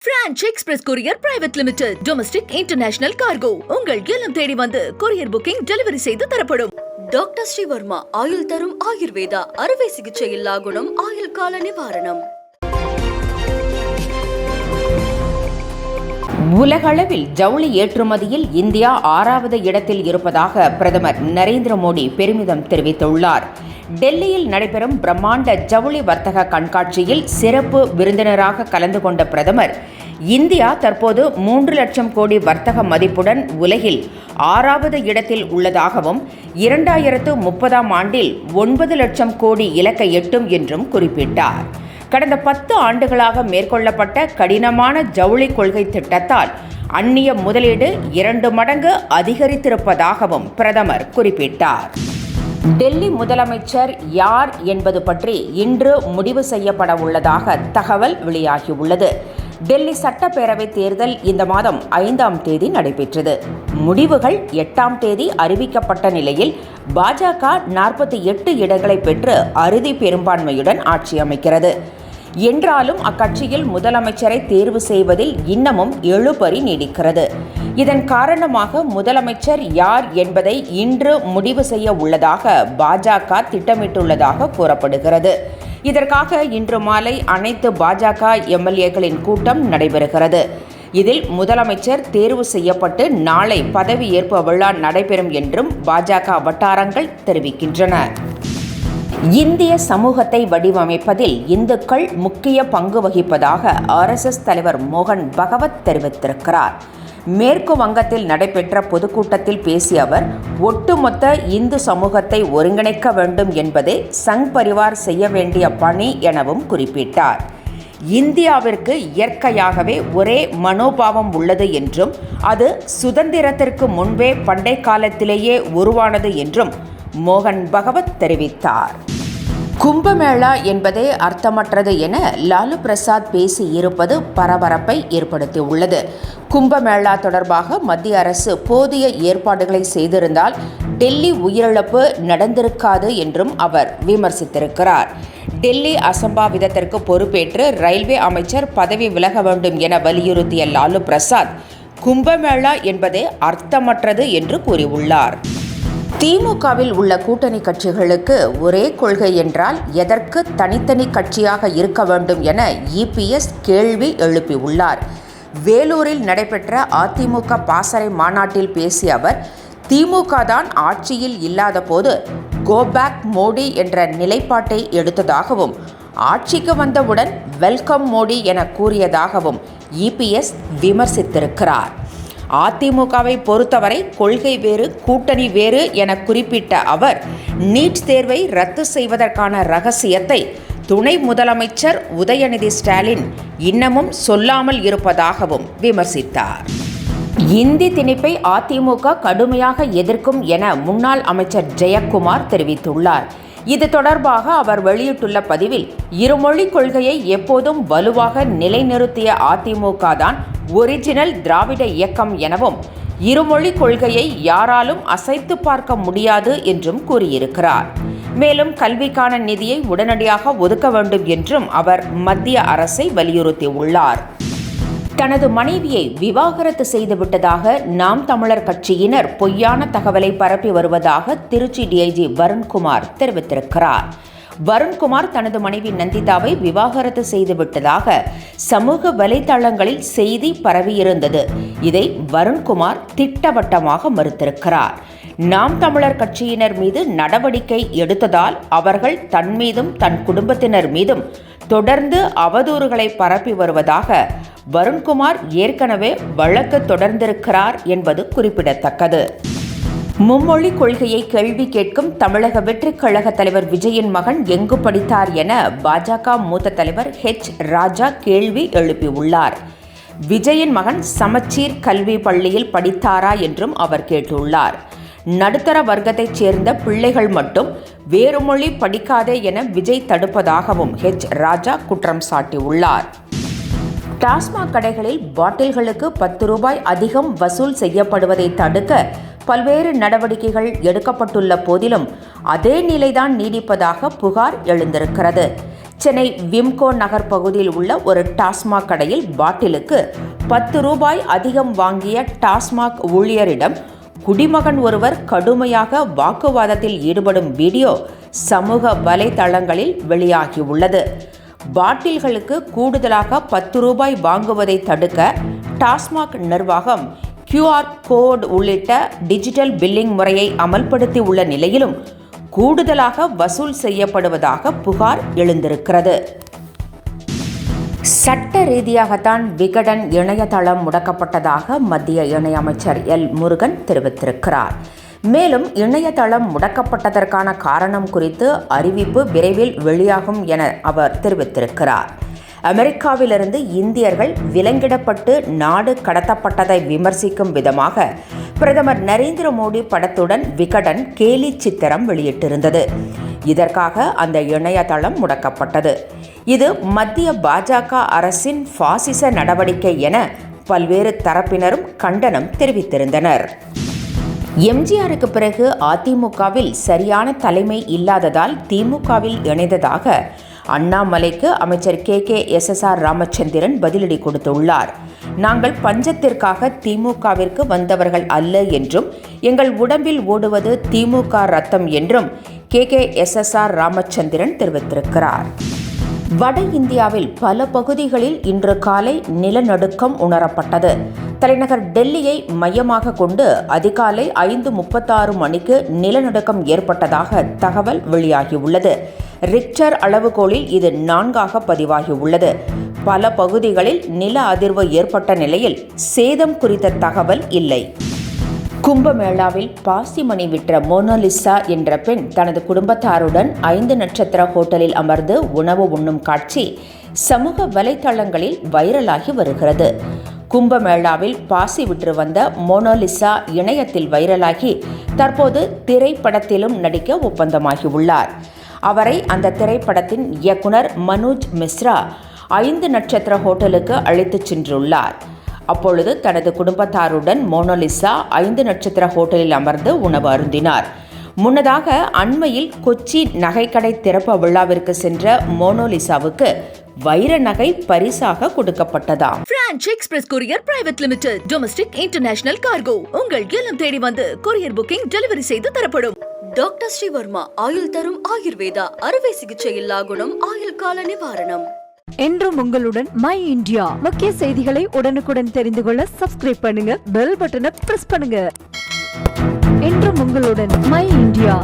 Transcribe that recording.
Branch Express courier private limited domestic international cargo உங்கள் இல்லம் தேடி வந்து கொரியர் புக்கிங் டெலிவரி செய்து தரப்படும். டாக்டர் ஸ்ரீவர்மா ஆயுள் தரும் ஆயுர்வேதா அறுவை சிகிச்சை இல்லா குணம் ஆயுள் கால நிவாரணம். உலகளவில் ஜவுளி ஏற்றுமதியில் இந்தியா 6வது இடத்தில் இருப்பதாக பிரதமர் நரேந்திர மோடி பெருமிதம் தெரிவித்துள்ளார். டெல்லியில் நடைபெறும் பிரம்மாண்ட ஜவுளி வர்த்தக கண்காட்சியில் சிறப்பு விருந்தினராக கலந்து கொண்ட பிரதமர், இந்தியா தற்போது 3 லட்சம் கோடி வர்த்தக மதிப்புடன் உலகில் 6வது இடத்தில் உள்ளதாகவும் 2030ஆம் ஆண்டில் 9 லட்சம் கோடி இலக்கை எட்டும் என்றும் குறிப்பிட்டார். கடந்த 10 ஆண்டுகளாக மேற்கொள்ளப்பட்ட கடினமான ஜவுளி கொள்கை திட்டத்தால் அந்நிய முதலீடு 2 மடங்கு அதிகரித்திருப்பதாகவும் பிரதமர் குறிப்பிட்டார். டெல்லி முதலமைச்சர் யார் என்பது பற்றி இன்று முடிவு செய்யப்பட உள்ளதாக தகவல் வெளியாகியுள்ளது. டெல்லி சட்டப்பேரவை தேர்தல் இந்த மாதம் 5ஆம் தேதி நடைபெற்றது. முடிவுகள் 8ஆம் தேதி அறிவிக்கப்பட்ட நிலையில் பாஜக 48 இடங்களை பெற்று அறுதி பெரும்பான்மையுடன் ஆட்சி அமைக்கிறது. என்றாலும் அக்கட்சியில் முதலமைச்சரை தேர்வு செய்வதில் இன்னமும் இழுபறி நீடிக்கிறது. இதன் காரணமாக முதலமைச்சர் யார் என்பதை இன்று முடிவு செய்ய உள்ளதாக பாஜக திட்டமிட்டுள்ளதாக கூறப்படுகிறது. இதற்காக இன்று மாலை அனைத்து பாஜக எம்எல்ஏக்களின் கூட்டம் நடைபெறுகிறது. இதில் முதலமைச்சர் தேர்வு செய்யப்பட்டு நாளை பதவியேற்பு விழா நடைபெறும் என்றும் பாஜக வட்டாரங்கள் தெரிவிக்கின்றன. இந்திய சமூகத்தை வடிவமைப்பதில் இந்துக்கள் முக்கிய பங்கு வகிப்பதாக RSS தலைவர் மோகன் பகவத் தெரிவித்திருக்கிறார். மேற்கு வங்கத்தில் நடைபெற்ற பொதுக்கூட்டத்தில் பேசிய அவர், ஒட்டுமொத்த இந்து சமூகத்தை ஒருங்கிணைக்க வேண்டும் என்பதே சங் பரிவார் செய்ய வேண்டிய பணி எனவும் குறிப்பிட்டார். இந்தியாவிற்கு இயற்கையாகவே ஒரே மனோபாவம் உள்ளது என்றும் அது சுதந்திரத்திற்கு முன்பே பண்டை காலத்திலேயே உருவானது என்றும் மோகன் பகவத் தெரிவித்தார். கும்பமேளா என்பதே அர்த்தமற்றது என லாலு பிரசாத் பேசியிருப்பது பரபரப்பை ஏற்படுத்தியுள்ளது. கும்பமேளா தொடர்பாக மத்திய அரசு போதிய ஏற்பாடுகளை செய்திருந்தால் டெல்லி உயிரிழப்பு நடந்திருக்காது என்றும் அவர் விமர்சித்திருக்கிறார். டெல்லி அசம்பாவிதத்திற்கு பொறுப்பேற்று ரயில்வே அமைச்சர் பதவி விலக வேண்டும் என வலியுறுத்திய லாலு பிரசாத், கும்பமேளா என்பதே அர்த்தமற்றது என்று கூறியுள்ளார். திமுகவில் உள்ள கூட்டணி கட்சிகளுக்கு ஒரே கொள்கை என்றால் எதற்கு தனித்தனி கட்சியாக இருக்க வேண்டும் என EPS கேள்வி எழுப்பியுள்ளார். வேலூரில் நடைபெற்ற அதிமுக பாசறை மாநாட்டில் பேசிய அவர், திமுக தான் ஆட்சியில் இல்லாத போது கோபேக் மோடி என்ற நிலைப்பாட்டை எடுத்ததாகவும், ஆட்சிக்கு வந்தவுடன் வெல்கம் மோடி என கூறியதாகவும் EPS விமர்சித்திருக்கிறார். அதிமுகவை பொறுத்தவரை கொள்கை வேறு, கூட்டணி வேறு என குறிப்பிட்ட அவர், நீட் தேர்வை ரத்து செய்வதற்கான ரகசியத்தை துணை முதலமைச்சர் உதயநிதி ஸ்டாலின் இன்னமும் சொல்லாமல் இருப்பதாகவும் விமர்சித்தார். இந்தி திணிப்பை அதிமுக கடுமையாக எதிர்க்கும் என முன்னாள் அமைச்சர் ஜெயக்குமார் தெரிவித்துள்ளார். இது தொடர்பாக அவர் வெளியிட்டுள்ள பதிவில், இருமொழி கொள்கையை எப்போதும் வலுவாக நிலைநிறுத்திய அதிமுக தான் ஒரிஜினல் திராவிட இயக்கம் எனவும், இருமொழி கொள்கையை யாராலும் அசைத்து பார்க்க முடியாது என்றும் கூறியிருக்கிறார். மேலும் கல்விக்கான நிதியை உடனடியாக ஒதுக்க வேண்டும் என்றும் அவர் மத்திய அரசை வலியுறுத்தியுள்ளார். தனது மனைவியை விவாகரத்து செய்துவிட்டதாக நாம் தமிழர் கட்சியினர் பொய்யான தகவலை பரப்பி வருவதாக திருச்சி DIG வருண்குமார் தெரிவித்திருக்கிறார். வருண்குமார் தனது மனைவி நந்திதாவை விவாகரத்து செய்துவிட்டதாக சமூக வலைதளங்களில் செய்தி பரவியிருந்தது. இதை வருண்குமார் திட்டவட்டமாக மறுத்திருக்கிறார். நாம் தமிழர் கட்சியினர் மீது நடவடிக்கை எடுத்ததால் அவர்கள் தன் மீதும் தன் குடும்பத்தினர் மீதும் தொடர்ந்து அவதூறுகளை பரப்பி வருவதாக வருண்குமார் ஏற்கனவே வழக்கு தொடர்ந்திருக்கிறார் என்பது குறிப்பிடத்தக்கது. மும்மொழி கொள்கையை கேள்வி கேட்கும் தமிழக வெற்றிக் கழக தலைவர் விஜயின் மகன் எங்கு படித்தார் என பாஜக மூத்த தலைவர் ராஜா கேள்வி எழுப்பியுள்ளார். விஜயின் மகன் சமச்சீர் கல்வி பள்ளியில் படித்தாரா என்றும் அவர் கேட்டுள்ளார். நடுத்தர வர்க்கத்தைச் சேர்ந்த பிள்ளைகள் மட்டும் வேறு மொழி படிக்காதே என விஜய் தடுப்பதாகவும் ராஜா குற்றம் சாட்டியுள்ளார். டாஸ்மாக் கடைகளில் பாட்டில்களுக்கு 10 ரூபாய் அதிகம் வசூல் செய்யப்படுவதை தடுக்க பல்வேறு நடவடிக்கைகள் எடுக்கப்பட்டுள்ள போதிலும் அதே நிலைதான் நீடிப்பதாக புகார் எழுந்திருக்கிறது. சென்னை விம்கோ நகர் பகுதியில் உள்ள ஒரு டாஸ்மாக் கடையில் பாட்டிலுக்கு 10 ரூபாய் அதிகம் வாங்கிய டாஸ்மாக் ஊழியரிடம் குடிமகன் ஒருவர் கடுமையாக வாக்குவாதத்தில் ஈடுபடும் வீடியோ சமூக வலைதளங்களில் வெளியாகியுள்ளது. பாட்டில்களுக்கு கூடுதலாக 10 ரூபாய் வாங்குவதை தடுக்க டாஸ்மாக் நிர்வாகம் QR கோட் உள்ளிட்ட டிஜிட்டல் பில்லிங் முறையை அமல்படுத்தி உள்ள நிலையிலும் கூடுதலாக வசூல் செய்யப்படுவதாக புகார் எழுந்திருக்கிறது. சட்ட ரீதியாகத்தான் விகடன் இணையதளம் முடக்கப்பட்டதாக மத்திய இணையமைச்சர் எல் முருகன் தெரிவித்திருக்கிறார். மேலும் இணையதளம் முடக்கப்பட்டதற்கான காரணம் குறித்து அறிவிப்பு விரைவில் வெளியாகும் என அவர் தெரிவித்திருக்கிறார். அமெரிக்காவிலிருந்து இந்தியர்கள் விலங்கிடப்பட்டு நாடு கடத்தப்பட்டதை விமர்சிக்கும் விதமாக பிரதமர் நரேந்திர மோடி படத்துடன் விகடன் கேலி சித்திரம் வெளியிட்டிருந்தது. இதற்காக அந்த இணையதளம் முடக்கப்பட்டது. இது மத்திய பாஜக அரசின் பாசிச நடவடிக்கை என பல்வேறு தரப்பினரும் கண்டனம் தெரிவித்திருந்தனர். எம்ஜிஆருக்கு பிறகு அதிமுகவில் சரியான தலைமை இல்லாததால் திமுகவில் இணைந்ததாக அண்ணாமலைக்கு அமைச்சர் KKSSR ராமச்சந்திரன் பதிலடி கொடுத்துள்ளார். நாங்கள் பஞ்சத்திற்காக திமுகவிற்கு வந்தவர்கள் அல்ல என்றும் எங்கள் உடம்பில் ஓடுவது திமுக ரத்தம் என்றும் KKSSR ராமச்சந்திரன் தெரிவித்திருக்கிறார். வட இந்தியாவில் பல பகுதிகளில் இன்று காலை நிலநடுக்கம் உணரப்பட்டது. தலைநகர் டெல்லியை மையமாக கொண்டு அதிகாலை 5:36 மணிக்கு நிலநடுக்கம் ஏற்பட்டதாக தகவல் வெளியாகியுள்ளது. ரிக்டர் அளவுகோலில் இது 4ஆக பதிவாகியுள்ளது. பல பகுதிகளில் நில அதிர்வு ஏற்பட்ட நிலையில் சேதம் குறித்த தகவல் இல்லை. கும்பமேளாவில் பாசிமணி விற்ற மோனாலிசா என்ற பெண் தனது குடும்பத்தாருடன் 5 நட்சத்திர ஹோட்டலில் அமர்ந்து உணவு உண்ணும் காட்சி சமூக வலைதளங்களில் வைரலாகி வருகிறது. கும்பமேளாவில் பாசி விற்று வந்த மோனாலிசா இணையத்தில் வைரலாகி தற்போது திரைப்படத்திலும் நடிக்க ஒப்பந்தமாகியுள்ளார். அவரை அந்த திரைப்படத்தின் இயக்குனர் மனோஜ் மிஸ்ரா 5 நட்சத்திர ஹோட்டலுக்கு அழைத்துச் சென்றுள்ளார். அப்பொழுது தனது குடும்பத்தாருடன் மோனாலிசா 5 நட்சத்திர ஹோட்டலில் அமர்ந்து உணவு அருந்தினார். முன்னதாக அண்மையில் கொச்சி நகைக்கடை திறப்பு விழாவிற்கு சென்ற மோனாலிசாவுக்கு வைர நகை பரிசாக கொடுக்கப்பட்டதாம். Franch Express courier private limited domestic international cargo உங்கள் இல்லம் தேடி வந்து கொரியர் புக்கிங் டெலிவரி செய்து தரப்படும். டாக்டர் ஸ்ரீவர்மா ஆயுள் தரும் ஆயுர்வேதா அறுவை சிகிச்சை இல்லா குணம் ஆயுள் கால நிவாரணம். என்றும் உங்களுடன் மை இந்தியா. முக்கிய செய்திகளை உடனுக்குடன் தெரிந்து கொள்ள சப்ஸ்கிரைப் பண்ணுங்க, பெல் பட்டனை பிரஸ் பண்ணுங்க. என்றும் உங்களுடன் மை இந்தியா.